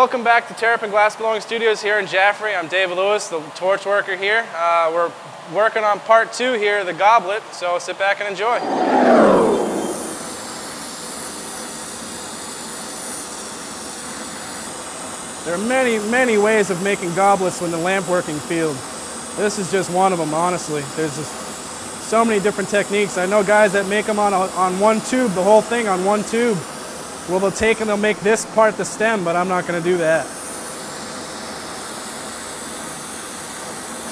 welcome back to Terrapin Glass Blowing Studios here in Jaffrey. I'm David Lewis, the torch worker here. We're working on part 2 here, the goblet, so sit back and enjoy. There are many ways of making goblets in the lamp working field. This is just one of them, honestly. There's just so many different techniques. I know guys that make them on one tube, the whole thing on one tube. Well, they'll take and they'll make this part the stem, but I'm not going to do that.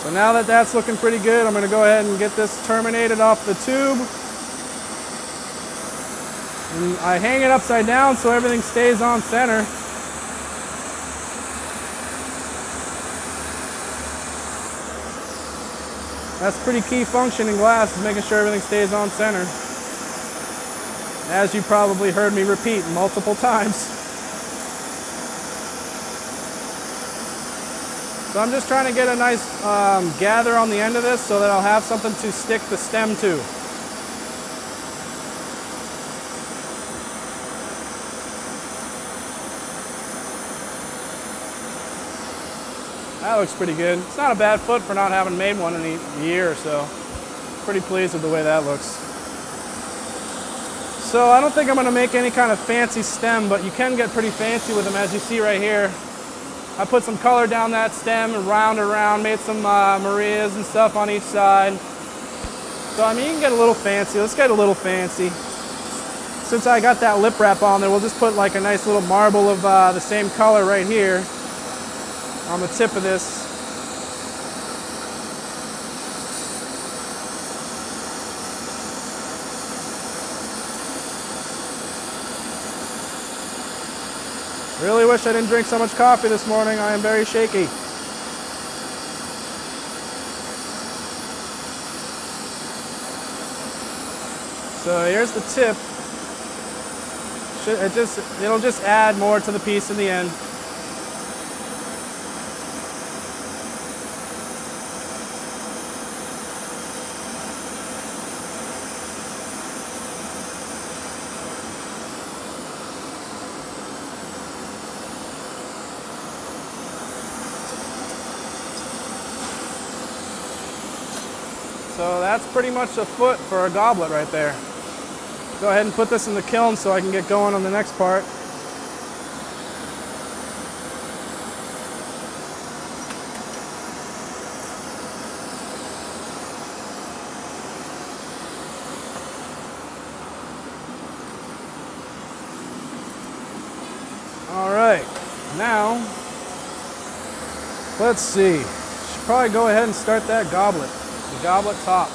So now that that's looking pretty good, I'm going to go ahead and get this terminated off the tube. And I hang it upside down so everything stays on center. That's a pretty key function in glass, is making sure everything stays on center. As you probably heard me repeat multiple times. So I'm just trying to get a nice gather on the end of this so that I'll have something to stick the stem to. That looks pretty good. It's not a bad foot for not having made one in a year or so. Pretty pleased with the way that looks. So I don't think I'm going to make any kind of fancy stem, but you can get pretty fancy with them, as you see right here. I put some color down that stem and around, made some Marias and stuff on each side. So I mean, you can get a little fancy. Let's get a little fancy. Since I got that lip wrap on there, we'll just put like a nice little marble of the same color right here on the tip of this. Really wish I didn't drink so much coffee this morning. I am very shaky. So here's the tip. It'll just add more to the piece in the end. So that's pretty much a foot for a goblet right there. Go ahead and put this in the kiln so I can get going on the next part. All right, now, let's see. Should probably go ahead and start that goblet. The goblet top.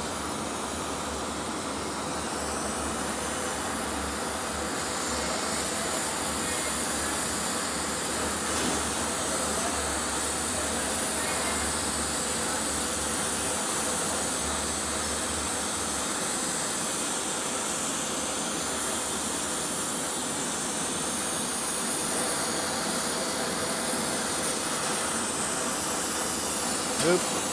Oops.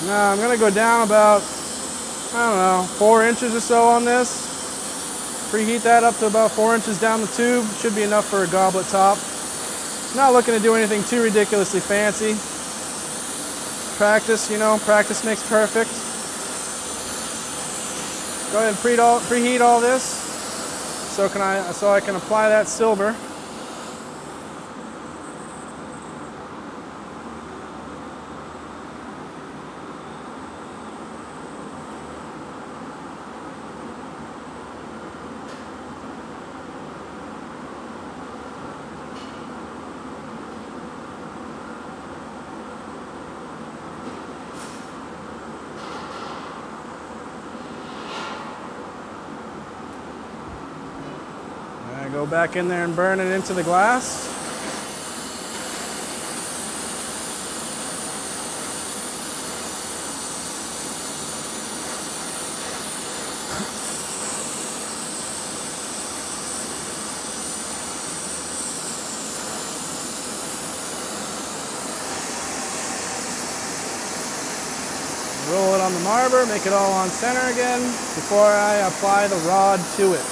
Now I'm going to go down about, I don't know, 4 inches or so on this. Preheat that up to about 4 inches down the tube. Should be enough for a goblet top. Not looking to do anything too ridiculously fancy. Practice, you know, practice makes perfect. Go ahead and preheat all this so I can apply that silver. Go back in there and burn it into the glass. on the marber, make it all on center again before I apply the rod to it.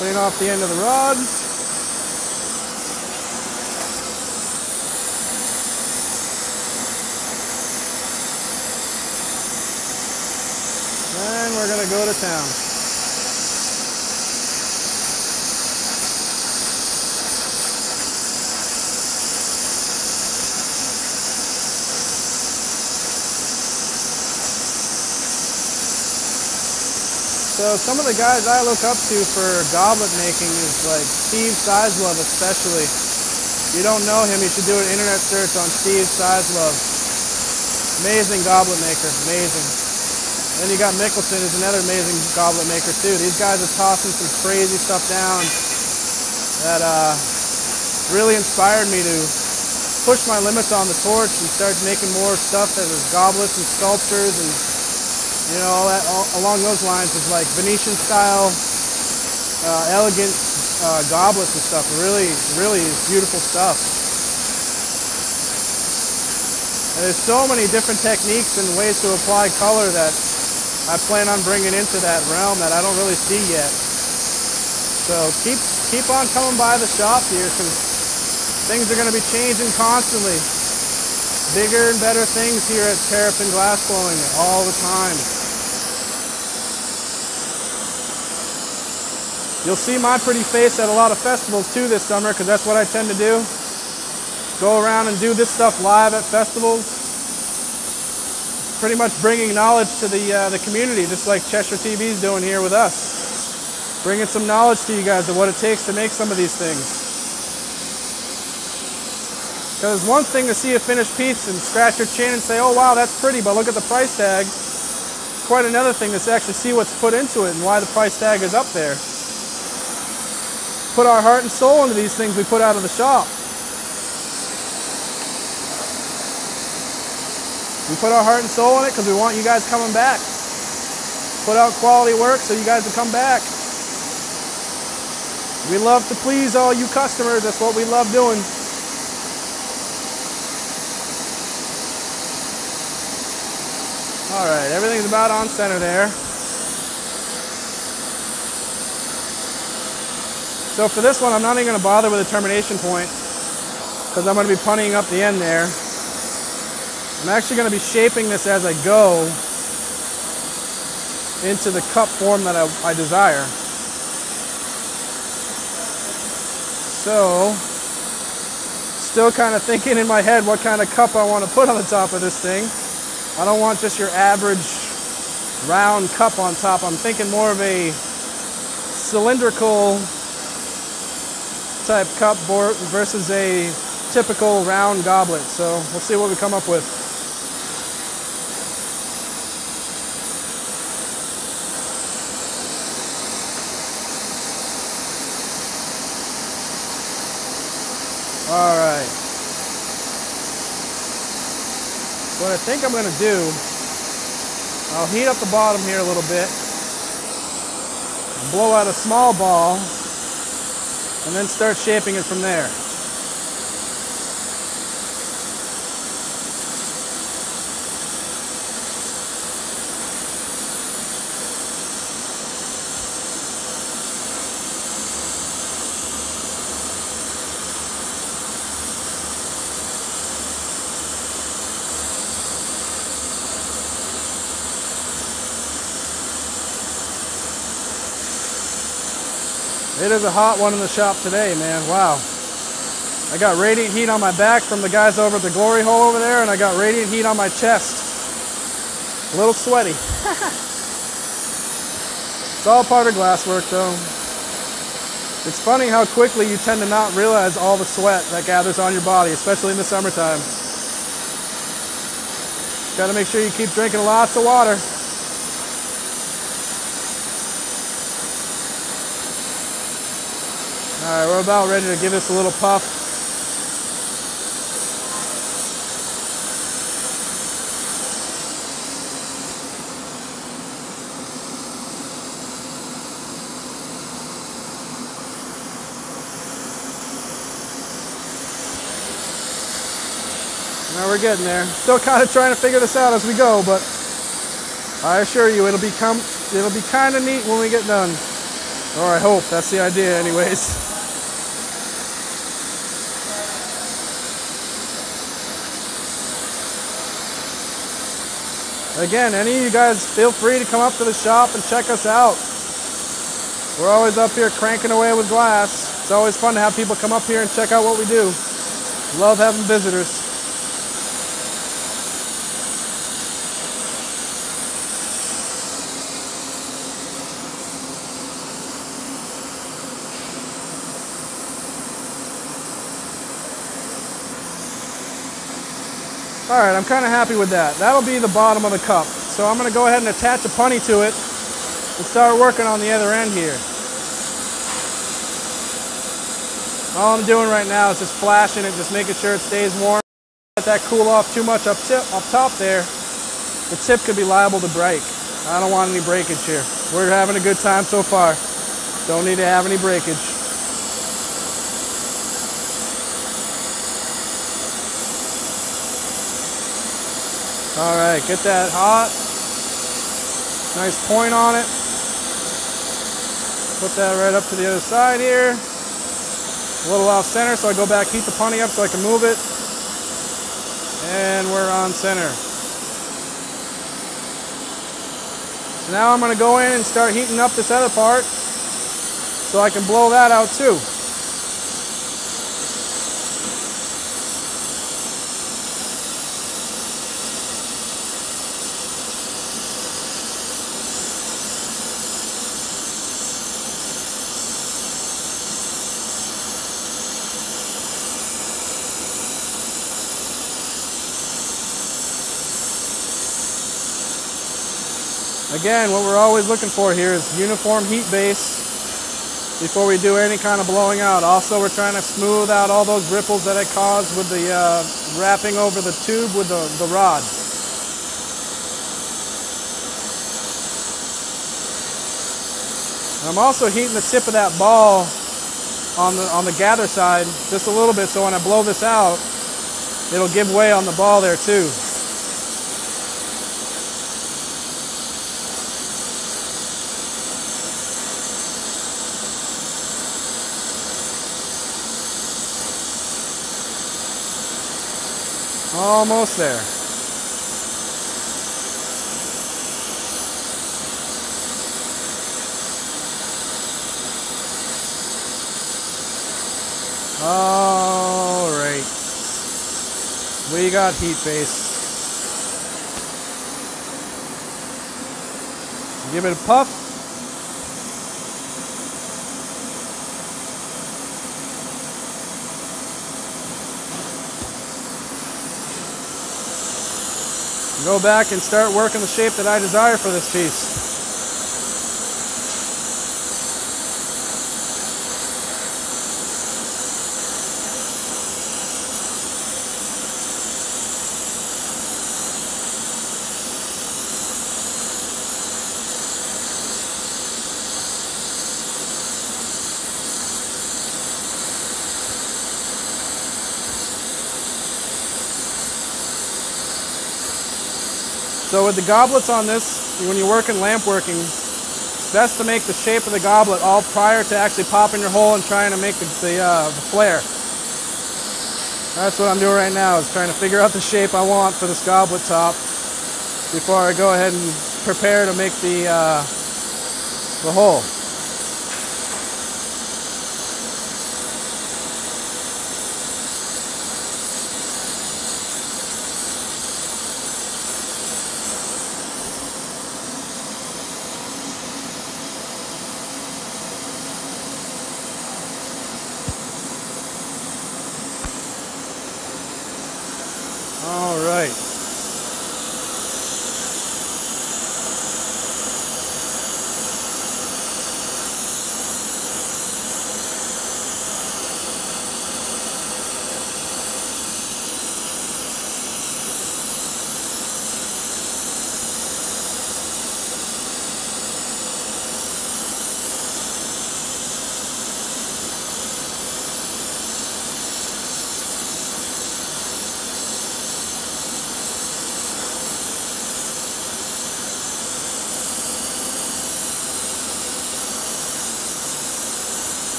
Clean off the end of the rod. Then we're going to go to town. So some of the guys I look up to for goblet making is like Steve Sizelove especially. If you don't know him, you should do an internet search on Steve Sizelove. Amazing goblet maker, amazing. Then you got Mickelson, who's another amazing goblet maker too. These guys are tossing some crazy stuff down that really inspired me to push my limits on the torch and start making more stuff that was goblets and sculptures and you know, all that along those lines is like Venetian style, elegant goblets and stuff. Really, really beautiful stuff. And there's so many different techniques and ways to apply color that I plan on bringing into that realm that I don't really see yet. So keep on coming by the shop here because things are going to be changing constantly. Bigger and better things here at Terrapin Glass Blowing all the time. You'll see my pretty face at a lot of festivals too this summer because that's what I tend to do. Go around and do this stuff live at festivals. Pretty much bringing knowledge to the community, just like Cheshire TV's doing here with us. Bringing some knowledge to you guys of what it takes to make some of these things. Because it's one thing to see a finished piece and scratch your chin and say, oh wow, that's pretty, but look at the price tag. It's quite another thing to actually see what's put into it and why the price tag is up there. Put our heart and soul into these things we put out of the shop. We put our heart and soul in it because we want you guys coming back. Put out quality work so you guys will come back. We love to please all you customers. That's what we love doing. All right, everything's about on center there. So for this one, I'm not even going to bother with a termination point because I'm going to be puntying up the end there. I'm actually going to be shaping this as I go into the cup form that I desire. So, still kind of thinking in my head what kind of cup I want to put on the top of this thing. I don't want just your average round cup on top. I'm thinking more of a cylindrical type cup versus a typical round goblet. So we'll see what we come up with. All right. What I think I'm going to do, I'll heat up the bottom here a little bit, blow out a small ball, and then start shaping it from there. It is a hot one in the shop today, man. Wow. I got radiant heat on my back from the guys over at the Glory Hole over there, and I got radiant heat on my chest. A little sweaty. It's all part of glass work, though. It's funny how quickly you tend to not realize all the sweat that gathers on your body, especially in the summertime. Got to make sure you keep drinking lots of water. right, we're about ready to give this a little puff. Now we're getting there. Still kind of trying to figure this out as we go, but I assure you it'll be kind of neat when we get done. Or I hope, that's the idea anyways. Again, any of you guys feel free to come up to the shop and check us out. We're always up here cranking away with glass. It's always fun to have people come up here and check out what we do. Love having visitors. All right, I'm kind of happy with that. That'll be the bottom of the cup. So I'm gonna go ahead and attach a punny to it and start working on the other end here. All I'm doing right now is just flashing it, just making sure it stays warm. Let that cool off too much up top there. The tip could be liable to break. I don't want any breakage here. We're having a good time so far. Don't need to have any breakage. All right, get that hot. Nice point on it. Put that right up to the other side here. A little off center, so I go back, heat the punny up so I can move it. And we're on center. So now I'm gonna go in and start heating up this other part so I can blow that out too. Again, what we're always looking for here is uniform heat base before we do any kind of blowing out. Also, we're trying to smooth out all those ripples that I caused with the wrapping over the tube with the rod. I'm also heating the tip of that ball on the gather side just a little bit, so when I blow this out, it'll give way on the ball there too. Almost there. All right. We got heat base. Give it a puff. Go back and start working the shape that I desire for this piece. So with the goblets on this, when you're working lamp working, it's best to make the shape of the goblet all prior to actually popping your hole and trying to make the flare. That's what I'm doing right now, is trying to figure out the shape I want for this goblet top before I go ahead and prepare to make the hole. All right.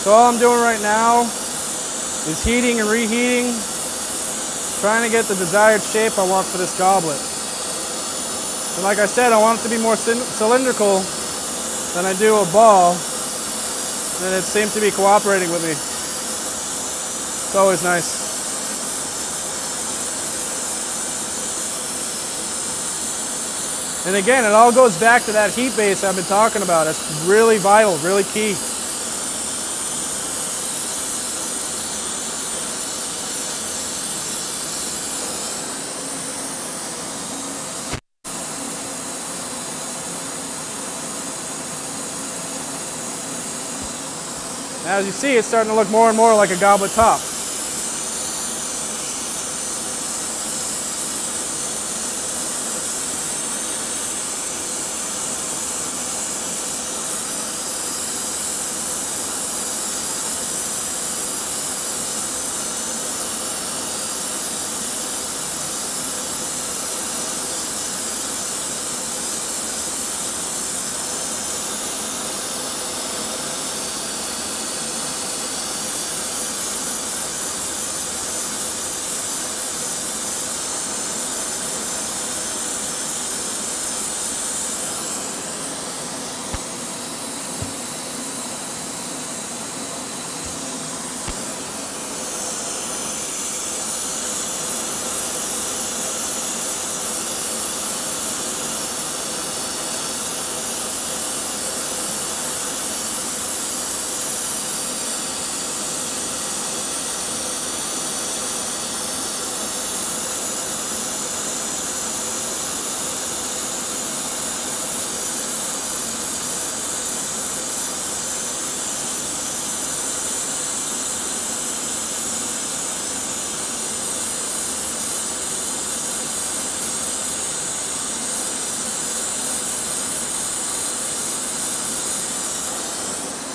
So all I'm doing right now is heating and reheating, trying to get the desired shape I want for this goblet. And like I said, I want it to be more cylindrical than I do a ball, and it seems to be cooperating with me. It's always nice. And again, it all goes back to that heat base I've been talking about. It's really vital, really key. As you see, it's starting to look more and more like a goblet top.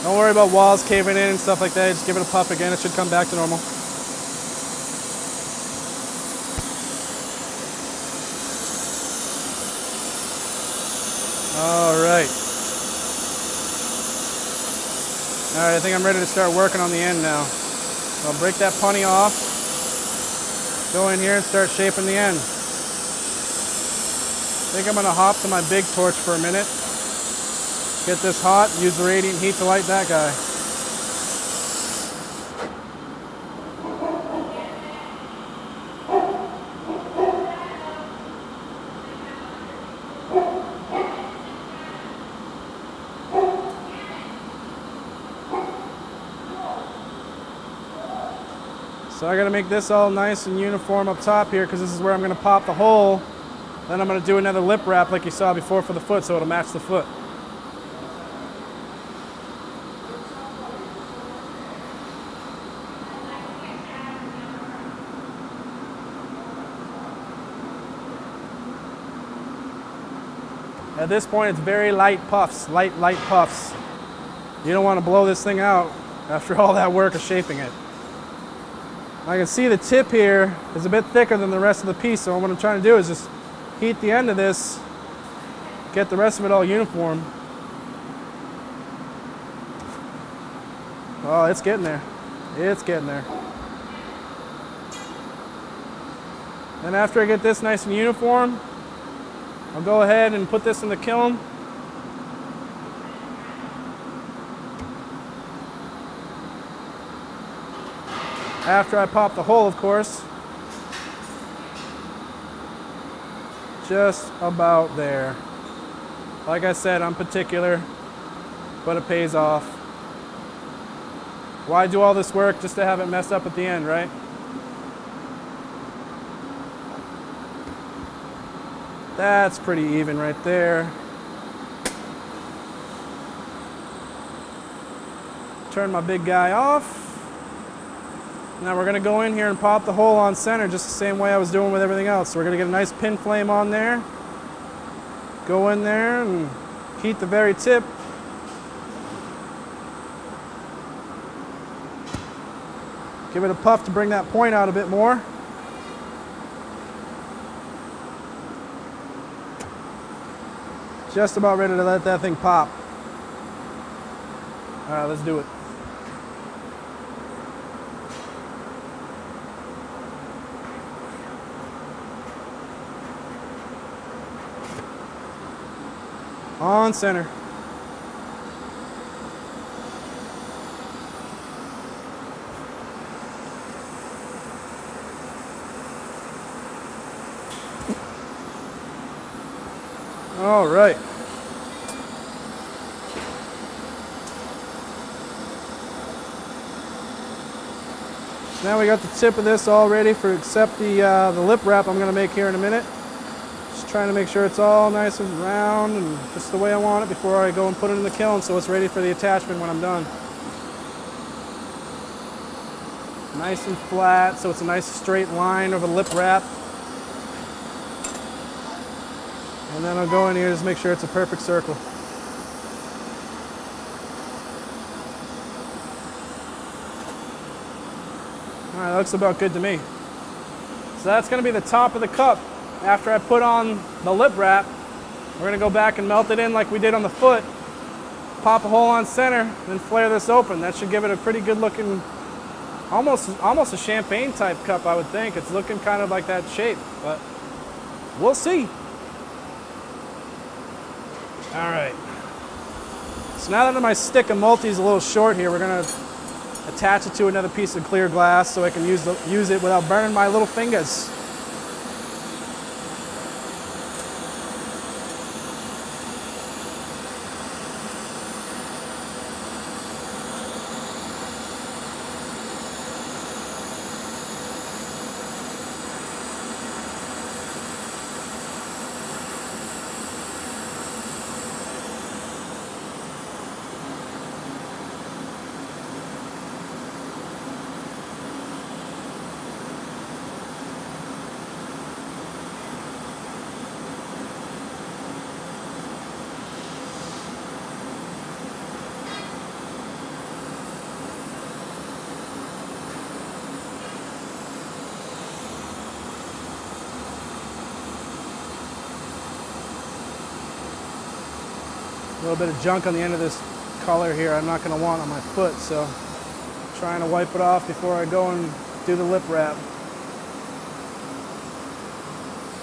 Don't worry about walls caving in and stuff like that. Just give it a puff again. It should come back to normal. All right. All right, I think I'm ready to start working on the end now. So I'll break that punny off, go in here and start shaping the end. I think I'm gonna hop to my big torch for a minute. Get this hot, use the radiant heat to light that guy. So I gotta make this all nice and uniform up top here because this is where I'm gonna pop the hole. Then I'm gonna do another lip wrap like you saw before for the foot so it'll match the foot. At this point, it's very light puffs, light puffs. You don't want to blow this thing out after all that work of shaping it. I can see the tip here is a bit thicker than the rest of the piece, so what I'm trying to do is just heat the end of this, get the rest of it all uniform. Oh, it's getting there. It's getting there. And after I get this nice and uniform, I'll go ahead and put this in the kiln. After I pop the hole, of course. Just about there. Like I said, I'm particular, but it pays off. Why do all this work just to have it messed up at the end, right? That's pretty even right there. Turn my big guy off. Now we're gonna go in here and pop the hole on center just the same way I was doing with everything else. So we're gonna get a nice pin flame on there. Go in there and heat the very tip. Give it a puff to bring that point out a bit more. Just about ready to let that thing pop. All right, let's do it. On center. All right. Now we got the tip of this all ready for accept the lip wrap I'm going to make here in a minute. Just trying to make sure it's all nice and round and just the way I want it before I go and put it in the kiln so it's ready for the attachment when I'm done. Nice and flat so it's a nice straight line of a lip wrap. And then I'll go in here and just make sure it's a perfect circle. All right, that looks about good to me. So that's going to be the top of the cup. After I put on the lip wrap, we're going to go back and melt it in like we did on the foot. Pop a hole on center, then flare this open. That should give it a pretty good looking, almost a champagne type cup, I would think. It's looking kind of like that shape, but we'll see. All right. So now that my stick of multi is a little short here, we're going to attach it to another piece of clear glass so I can use it without burning my little fingers. A little bit of junk on the end of this color here I'm not going to want on my foot, so I'm trying to wipe it off before I go and do the lip wrap.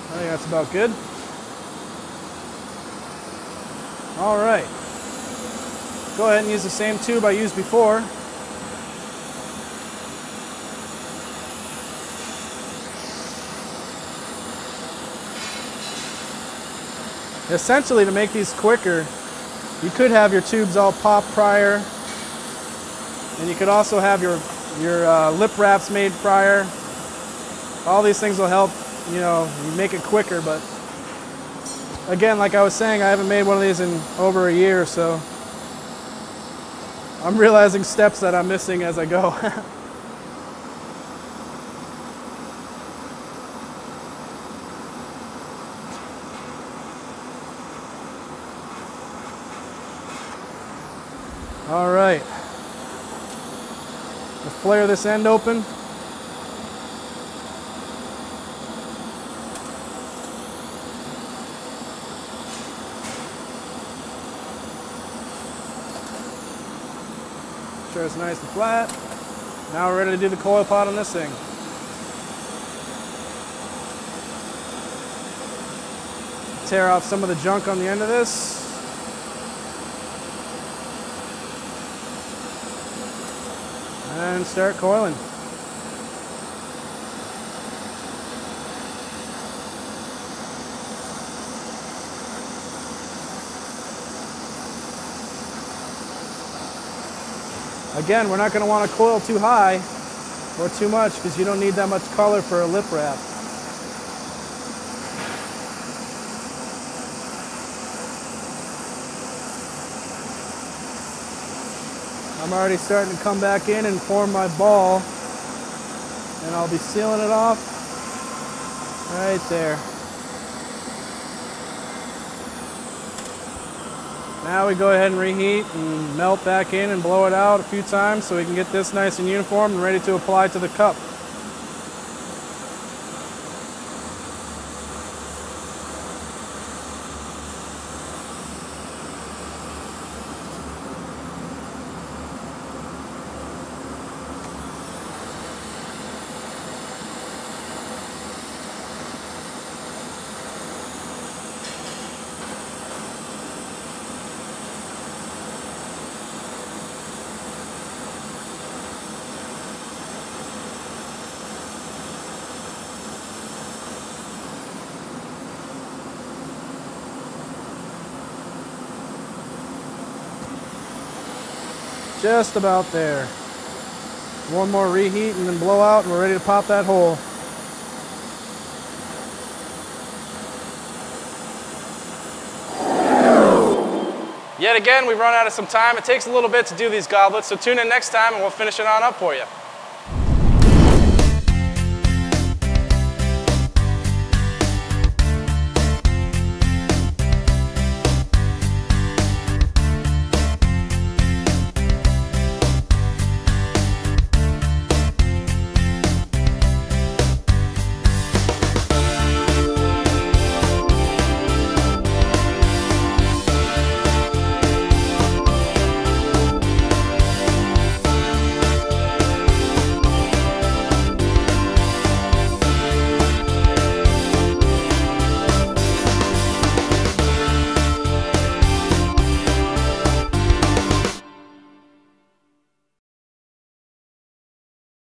I think that's about good. All right. Go ahead and use the same tube I used before. Essentially, to make these quicker, you could have your tubes all pop prior, and you could also have your lip wraps made prior. All these things will help, you know, make it quicker, but again, like I was saying, I haven't made one of these in over a year, so I'm realizing steps that I'm missing as I go. All right, we'll flare this end open. Sure it's nice and flat. Now we're ready to do the coil pot on this thing. Tear off some of the junk on the end of this. And start coiling. Again, we're not going to want to coil too high or too much because you don't need that much color for a lip wrap. I'm already starting to come back in and form my ball, and I'll be sealing it off right there. Now we go ahead and reheat and melt back in and blow it out a few times so we can get this nice and uniform and ready to apply to the cup. Just about there. One more reheat and then blow out, and we're ready to pop that hole. Yet again, we've run out of some time. It takes a little bit to do these goblets, so tune in next time and we'll finish it on up for you.